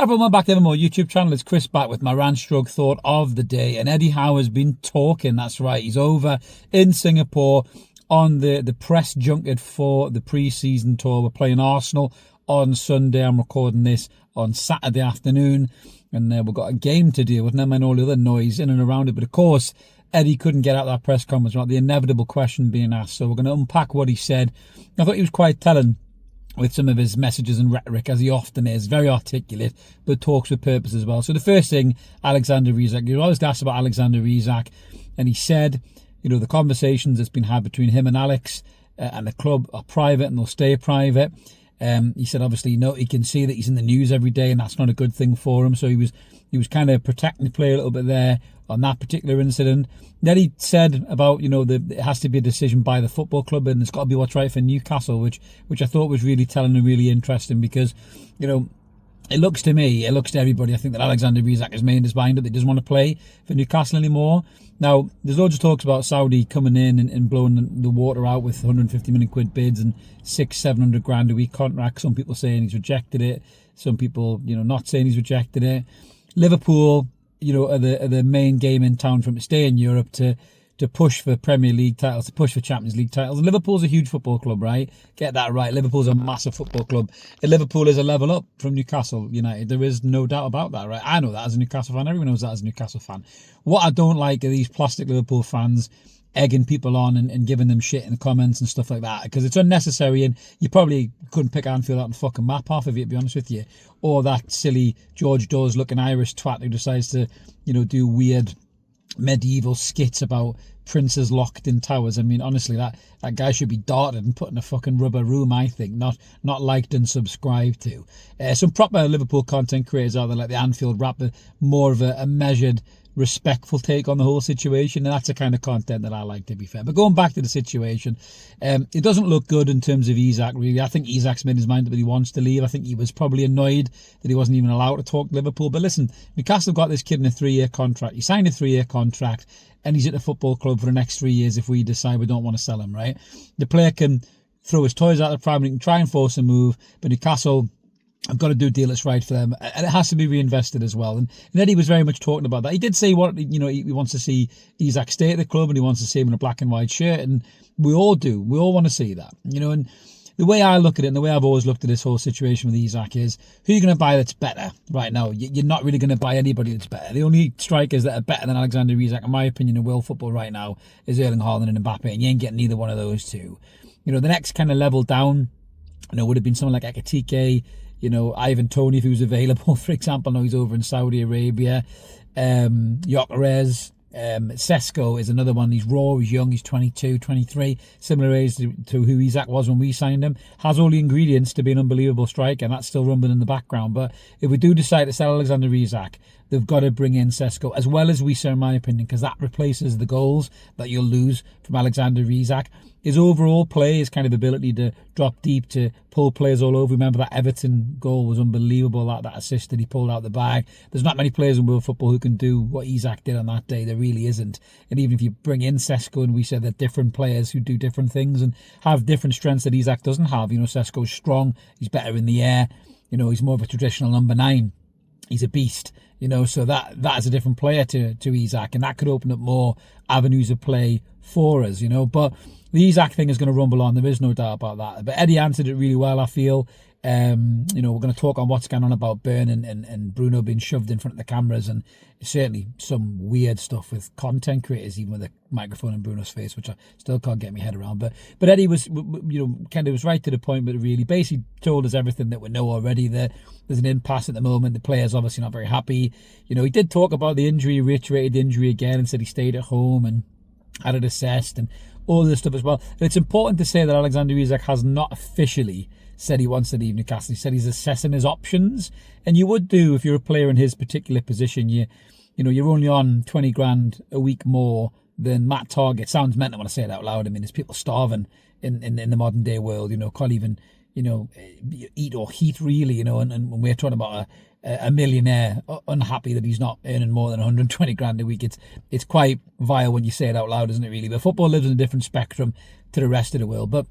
Welcome back to Evermore YouTube channel. It's Chris back with my rant stroke thought of the day. And Eddie Howe has been talking. That's right. He's over in Singapore on the press junket for the pre-season tour. We're playing Arsenal on Sunday. I'm recording this on Saturday afternoon. And we've got a game to deal with. Never mind all the other noise in and around it. But of course, Eddie couldn't get out that press conference without the inevitable question being asked. So we're going to unpack what he said. I thought he was quite telling with some of his messages and rhetoric, as he often is. Very articulate, but talks with purpose as well. So the first thing, Alexander Isak. You always asked about Alexander Isak, and he said, you know, the conversations that's been had between him and Alex and the club are private and they'll stay private. He said, obviously, you know, he can see that he's in the news every day and that's not a good thing for him. So he was kind of protecting the player a little bit there on that particular incident. Then he said about, you know, it has to be a decision by the football club and it's got to be what's right for Newcastle, which I thought was really telling and really interesting because, you know, it looks to me, it looks to everybody, I think that Alexander Isak has made his mind up that he doesn't want to play for Newcastle anymore. Now, there's loads of talks about Saudi coming in and blowing the water out with 150 million quid bids and 600-700 grand a week contract. Some people saying he's rejected it. Some people, you know, not saying he's rejected it. Liverpool, you know, are the main game in town for him to stay in Europe to push for Premier League titles, to push for Champions League titles. And Liverpool's a huge football club, right? Get that right. Liverpool's a massive football club. And Liverpool is a level up from Newcastle United. There is no doubt about that, right? I know that as a Newcastle fan. Everyone knows that as a Newcastle fan. What I don't like are these plastic Liverpool fans egging people on and giving them shit in the comments and stuff like that, because it's unnecessary, and you probably couldn't pick Anfield out the fucking map half of it, to be honest with you. Or that silly George Dawes looking Irish twat who decides to, you know, do weird medieval skits about princes locked in towers. I mean, honestly, that guy should be darted and put in a fucking rubber room, I think, not liked and subscribed to. Some proper Liverpool content creators out there, like the Anfield Rapper, more of a measured, respectful take on the whole situation, and that's the kind of content that I like, to be fair. But going back to the situation, it doesn't look good in terms of Isak, really. I think Isak's made his mind up that he wants to leave. I think he was probably annoyed that he wasn't even allowed to talk to Liverpool. But listen, Newcastle got this kid in a 3-year contract. He signed a 3-year contract and he's at the football club for the next 3 years if we decide we don't want to sell him, right? The player can throw his toys out the pram and he can try and force a move, but Newcastle, I've got to do a deal that's right for them, and it has to be reinvested as well. And Eddie was very much talking about that. He did say he wants to see Isak stay at the club and he wants to see him in a black and white shirt, and we all do. We all want to see that, you know. And the way I look at it, and the way I've always looked at this whole situation with Isak is, who are you going to buy that's better right now? You're not really going to buy anybody that's better. The only strikers that are better than Alexander Isak, in my opinion, in world football right now is Erling Haaland and Mbappe, and you ain't getting either one of those two. You know, the next kind of level down, you know, would have been someone like Ekitike, you know, Ivan Toney, if he was available, for example. I know he's over in Saudi Arabia. Gyökeres, Sesko is another one. He's raw, he's young, he's 22, 23, similar age to who Isak was when we signed him. Has all the ingredients to be an unbelievable striker, and that's still rumbling in the background. But if we do decide to sell Alexander Isak, they've got to bring in Sesko, as well as Wissa, in my opinion, because that replaces the goals that you'll lose from Alexander Isak. His overall play, his kind of ability to drop deep, to pull players all over. Remember that Everton goal was unbelievable, that assist that he pulled out the bag. There's not many players in world football who can do what Isak did on that day. There really isn't. And even if you bring in Sesko, and we said they're different players who do different things and have different strengths that Isak doesn't have. You know, Sesko's strong, he's better in the air. You know, he's more of a traditional number 9. He's a beast, you know, so that is a different player to Isak, and that could open up more avenues of play for us, you know. But the Isak thing is going to rumble on, there is no doubt about that. But Eddie answered it really well, I feel. You know, we're going to talk on what's going on about Burn and Bruno being shoved in front of the cameras, and certainly some weird stuff with content creators, even with a microphone in Bruno's face, which I still can't get my head around. But Eddie was, you know, kind of was right to the point, but really basically told us everything that we know already. There's an impasse at the moment. The player's obviously not very happy. You know, he did talk about the injury, reiterated the injury again, and said he stayed at home and had it assessed and all this stuff as well. And it's important to say that Alexander Isak has not officially said he wants to leave Newcastle. He said he's assessing his options, and you would do if you're a player in his particular position. You know, you're only on 20 grand a week more than Matt Target. Sounds mental when I say it out loud. I mean, there's people starving in the modern day world. You know, can't even, you know, eat or heat really. You know, and when we're talking about a millionaire unhappy that he's not earning more than 120 grand a week, it's quite vile when you say it out loud, isn't it? Really, but football lives in a different spectrum to the rest of the world. But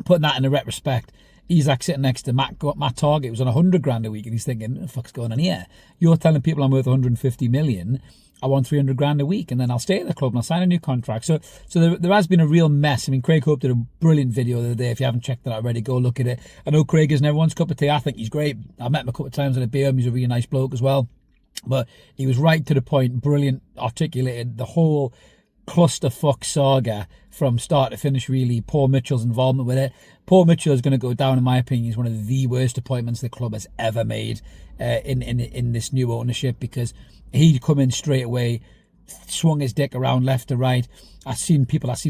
putting that in a retrospect, Isak sitting next to Matt Target, who's on 100 grand a week, and he's thinking, what the fuck's going on here? You're telling people I'm worth 150 million. I want 300 grand a week, and then I'll stay at the club and I'll sign a new contract. So there has been a real mess. I mean, Craig Hope did a brilliant video the other day. If you haven't checked it out already, go look at it. I know Craig isn't everyone's cup of tea. I think he's great. I met him a couple of times on a beer. He's a really nice bloke as well. But he was right to the point, brilliant, articulated the whole clusterfuck saga from start to finish, really. Paul Mitchell's involvement with it. Paul Mitchell is going to go down, in my opinion, as one of the worst appointments the club has ever made in this new ownership, because he'd come in straight away, swung his dick around left to right. I've seen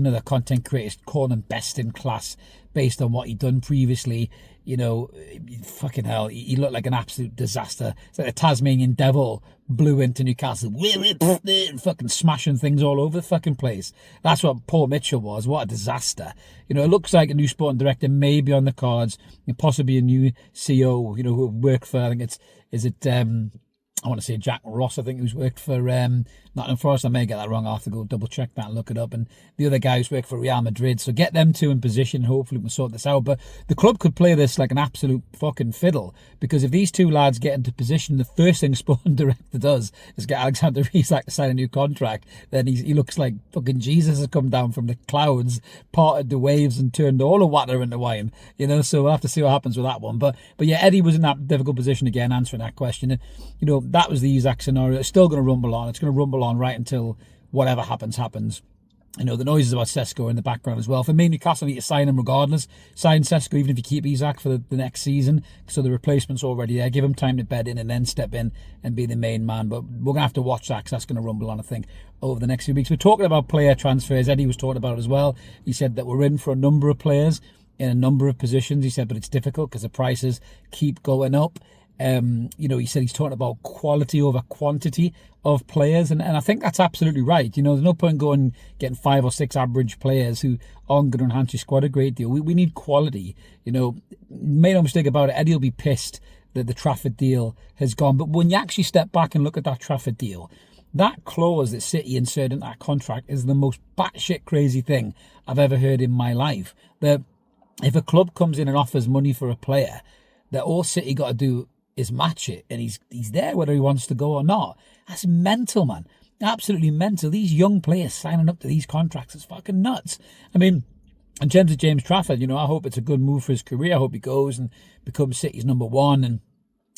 other content creators calling him best in class based on what he'd done previously. You know, fucking hell, he looked like an absolute disaster. It's like a Tasmanian devil blew into Newcastle, fucking smashing things all over the fucking place. That's what Paul Mitchell was. What a disaster. You know, it looks like a new sporting director may be on the cards, and possibly a new CEO, you know, who worked for, I think I want to say Jack Ross, I think, who's worked for Nottingham Forest. I may get that wrong. I'll have to go double check that and look it up. And the other guy who's worked for Real Madrid. So get them two in position. Hopefully we can sort this out. But the club could play this like an absolute fucking fiddle, because if these two lads get into position, the first thing sporting director does is get Alexander Isak to sign a new contract. Then he looks like fucking Jesus has come down from the clouds, parted the waves and turned all the water into wine. You know, so we'll have to see what happens with that one. But yeah, Eddie was in that difficult position again, answering that question. And, you know, that was the Isak scenario. It's still going to rumble on. It's going to rumble on right until whatever happens. You know, the noises about Sesko in the background as well. For me, Newcastle need to sign him regardless. Sign Sesko even if you keep Isak for the next season, so the replacement's already there. Give him time to bed in and then step in and be the main man. But we're going to have to watch that, because that's going to rumble on, I think, over the next few weeks. We're talking about player transfers. Eddie was talking about it as well. He said that we're in for a number of players in a number of positions. He said, but it's difficult because the prices keep going up. You know, he said he's talking about quality over quantity of players, and I think that's absolutely right. You know, there's no point going getting 5 or 6 average players who aren't going to enhance your squad a great deal. We need quality. You know, make no mistake about it, Eddie will be pissed that the Trafford deal has gone. But when you actually step back and look at that Trafford deal, that clause that City inserted in that contract is the most batshit crazy thing I've ever heard in my life. That if a club comes in and offers money for a player, that all City got to do is match it, and he's there whether he wants to go or not. That's mental, man. Absolutely mental. These young players signing up to these contracts is fucking nuts. I mean, in terms of James Trafford, you know, I hope it's a good move for his career. I hope he goes and becomes City's number one and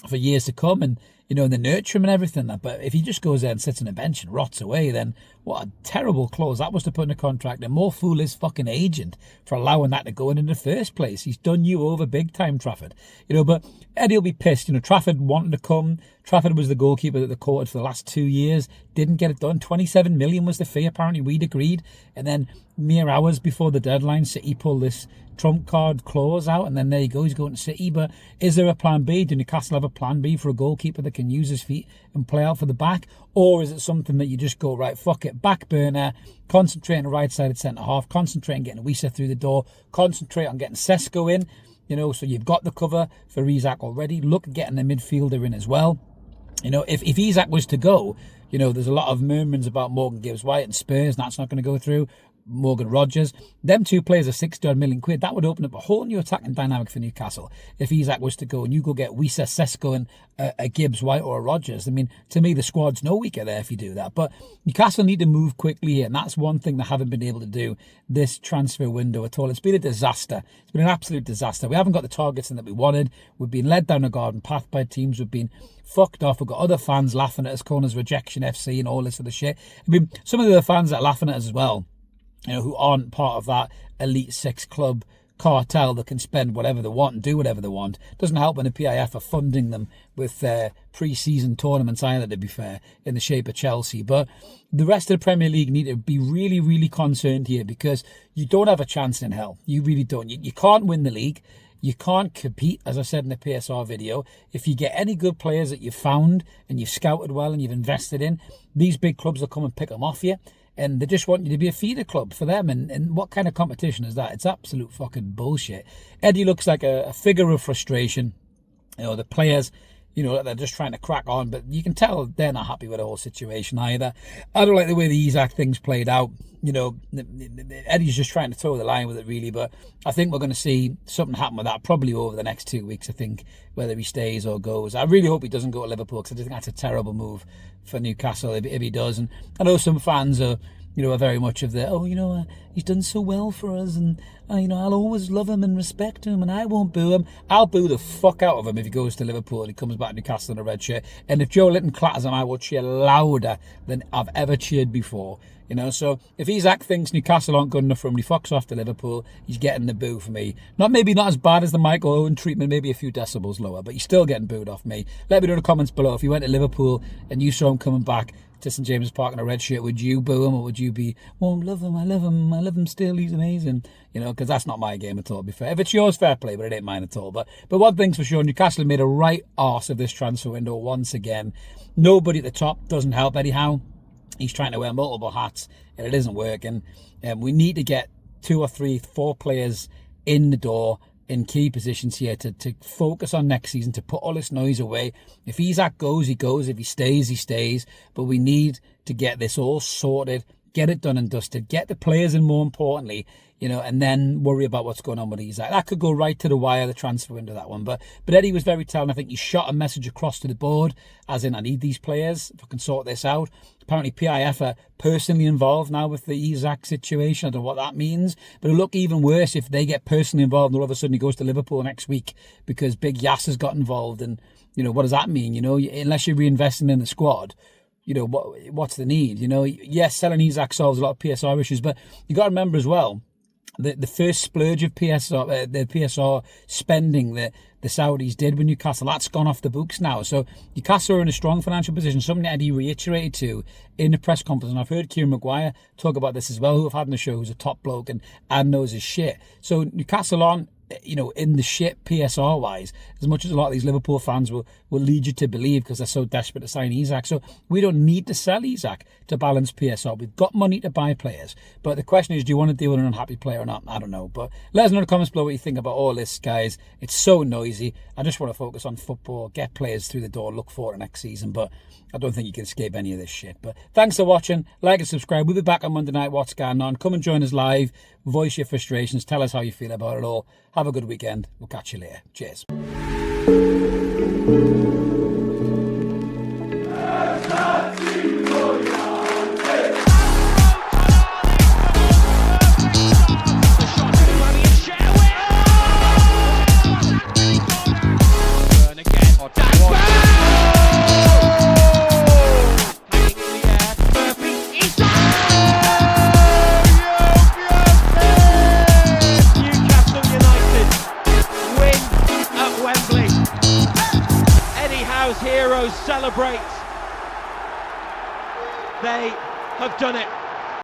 for years to come, and you know, and they nurture him and everything. But if he just goes there and sits on a bench and rots away, then what a terrible clause that was to put in a contract. And more fool his fucking agent for allowing that to go in the first place. He's done you over big time, Trafford. You know, but Eddie will be pissed. You know, Trafford wanted to come. Trafford was the goalkeeper that they courted for the last 2 years. Didn't get it done. 27 million was the fee, apparently. We'd agreed. And then mere hours before the deadline, City pulled this trump card clause out, and then there you go, he's going to City. But is there a plan B? Do Newcastle have a plan B for a goalkeeper that can use his feet and play out for the back? Or is it something that you just go, right, fuck it, back burner, concentrate on the right-sided centre-half, concentrate on getting Wisa through the door, concentrate on getting Sesko in, you know, so you've got the cover for Isak already. Look at getting a midfielder in as well. You know, if Isak was to go, you know, there's a lot of murmurings about Morgan Gibbs-White and Spurs, and that's not going to go through. Morgan Rogers, them two players are 60 million quid. That would open up a whole new attacking dynamic for Newcastle if Isak was to go and you go get Wisa, Sesko and a Gibbs White or a Rogers. I mean, to me the squad's no weaker there if you do that. But Newcastle need to move quickly here, and that's one thing they haven't been able to do this transfer window at all. It's been a disaster. It's been an absolute disaster. We haven't got the targets in that we wanted. We've been led down a garden path by teams. We've been fucked off. We've got other fans laughing at us, calling us rejection FC and all this other shit. I mean, some of the other fans that are laughing at us as well, you know, who aren't part of that Elite Six club cartel that can spend whatever they want and do whatever they want. Doesn't help when the PIF are funding them with pre-season tournaments either, to be fair, in the shape of Chelsea. But the rest of the Premier League need to be really, really concerned here, because you don't have a chance in hell. You really don't. You can't win the league. You can't compete, as I said in the PSR video. If you get any good players that you've found and you've scouted well and you've invested in, these big clubs will come and pick them off you. And they just want you to be a feeder club for them. And what kind of competition is that? It's absolute fucking bullshit. Eddie looks like a figure of frustration. You know, the players, you know, they're just trying to crack on, but you can tell they're not happy with the whole situation either. I don't like the way the Isak thing's played out. You know, Eddie's just trying to toe the line with it, really, but I think we're going to see something happen with that probably over the next 2 weeks, I think, whether he stays or goes. I really hope he doesn't go to Liverpool, because I think that's a terrible move for Newcastle if he does. And I know some fans are, you know, are very much of the, oh, you know, he's done so well for us, and, you know, I'll always love him and respect him, and I won't boo him. I'll boo the fuck out of him if he goes to Liverpool and he comes back to Newcastle in a red shirt. And if Joe Linton clatters him, I will cheer louder than I've ever cheered before. You know, so if Isak thinks Newcastle aren't good enough for him, he fucks off to Liverpool, he's getting the boo for me. Maybe not as bad as the Michael Owen treatment, maybe a few decibels lower, but he's still getting booed off me. Let me know in the comments below, if you went to Liverpool and you saw him coming back to St James's Park in a red shirt, would you boo him, or would you be, well, love him, I love him still, he's amazing? You know, because that's not my game at all, to be fair. If it's yours, fair play, but it ain't mine at all. But one thing's for sure, Newcastle made a right arse of this transfer window once again. Nobody at the top doesn't help Eddie Howe. He's trying to wear multiple hats, and it isn't working. We need to get 2 or 3, 4 players in the door in key positions here to focus on next season, to put all this noise away. If Isak goes, he goes. If he stays, he stays. But we need to get this all sorted, get it done and dusted, get the players in, more importantly, you know, and then worry about what's going on with Isak. That could go right to the wire, the transfer window, that one. But Eddie was very telling. I think he shot a message across to the board, as in, I need these players if I can sort this out. Apparently PIF are personally involved now with the Isak situation. I don't know what that means, but it'll look even worse if they get personally involved and all of a sudden he goes to Liverpool next week because Big Yass has got involved. And, you know, what does that mean? You know, unless you're reinvesting in the squad, you know, what's the need? You know, yes, selling Isak solves a lot of PSR issues, but you got to remember as well, the first splurge of PSR, the PSR spending that the Saudis did with Newcastle, that's gone off the books now. So Newcastle are in a strong financial position, something that Eddie reiterated to in the press conference. And I've heard Kieran Maguire talk about this as well, who I've had on the show, who's a top bloke and knows his shit. So Newcastle aren't, you know, in the shit PSR wise, as much as a lot of these Liverpool fans will lead you to believe, because they're so desperate to sign Isak. So we don't need to sell Isak to balance PSR. We've got money to buy players. But the question is, do you want to deal with an unhappy player or not? I don't know. But let us know in the comments below what you think about all this, guys. It's so noisy. I just want to focus on football, get players through the door, look forward to next season. But I don't think you can escape any of this shit. But thanks for watching. Like and subscribe. We'll be back on Monday night. What's going on? Come and join us live. Voice your frustrations. Tell us how you feel about it all. Have a good weekend. We'll catch you later. Cheers. Heroes celebrate. They have done it.